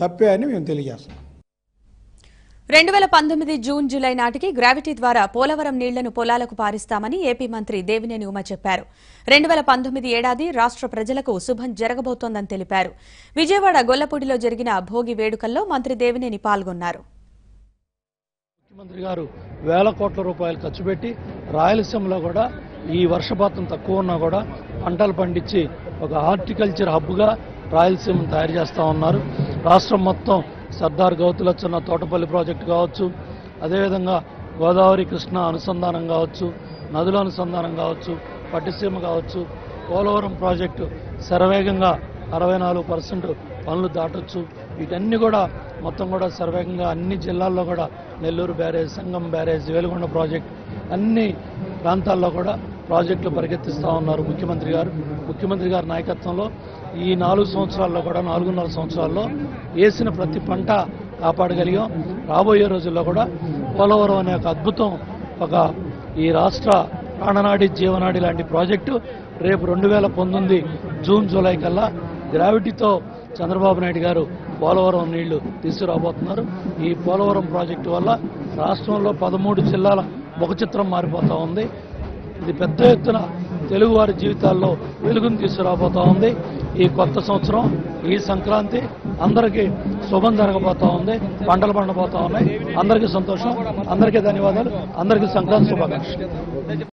తప్పే అని మేము తెలియజేస్తున్నాం. 2019 జూన్ జూలై నాటికి గ్రావిటీ ద్వారా పోలవరం నీళ్లను పొలాలకు పారిస్తామని ఏపీ మంత్రి దేవినేని ఉమ చెప్పారు. 2019 ఏడాది రాష్ట్ర ప్రజలకు శుభం జరగబోతోందని తెలిపారు. విజయవాడ గొల్లపూడిలో జరిగిన భోగి వేడుకల్లో మంత్రి దేవినేని పాల్గొన్నారు. ముఖ్యమంత్రి గారు వేల కోట్ల రూపాయలు ఖర్చు పెట్టి రాయలసీమలో కూడా ఈ వర్షపాతం తక్కువ ఉన్నా కూడా పంటలు పండించి ఒక హార్టికల్చర్ హబ్గా రాయలసీమను తయారు చేస్తూ ఉన్నారు. రాష్ట్రం మొత్తం సర్దార్ గౌతులచ్చన్న తోటపల్లి ప్రాజెక్టు కావచ్చు, అదేవిధంగా గోదావరి కృష్ణ అనుసంధానం కావచ్చు, నదుల అనుసంధానం కావచ్చు, పట్టిసీమ కావచ్చు, పోలవరం ప్రాజెక్టు శరవేగంగా 64% పనులు దాటొచ్చు. వీటన్ని కూడా మొత్తం కూడా శరవేగంగా అన్ని జిల్లాల్లో కూడా నెల్లూరు బ్యారేజ్, సంగం బ్యారేజ్, వేలుగొండ ప్రాజెక్ట్ అన్ని ప్రాంతాల్లో కూడా ప్రాజెక్టులు పరిగెత్తిస్తూ ఉన్నారు ముఖ్యమంత్రి గారి నాయకత్వంలో. ఈ 4 సంవత్సరాల్లో కూడా 4.5 సంవత్సరాల్లో వేసిన ప్రతి పంట కాపాడగలిగాం. రాబోయే రోజుల్లో కూడా పోలవరం అనే ఒక అద్భుతం, ఒక ఈ రాష్ట్ర ప్రాణనాడి జీవనాడి లాంటి ప్రాజెక్టు రేపు 2019 జూన్ జూలై కల్లా గ్రావిటీతో చంద్రబాబు నాయుడు గారు పోలవరం నీళ్లు తీసుకురాబోతున్నారు. ఈ పోలవరం ప్రాజెక్టు వల్ల రాష్ట్రంలో 13 జిల్లాల ముఖ చిత్రం మారిపోతూ ఉంది. ఇది పెద్ద ఎత్తున తెలుగువారి జీవితాల్లో వెలుగును తీసుకురాబోతూ ఉంది. ఈ కొత్త సంవత్సరం, ఈ సంక్రాంతి అందరికీ శుభం జరగబోతూ ఉంది. పంటలు పండబోతూ ఉన్నాయి. అందరికీ సంతోషం, అందరికీ ధన్యవాదాలు, అందరికీ సంక్రాంతి శుభాకాంక్షలు.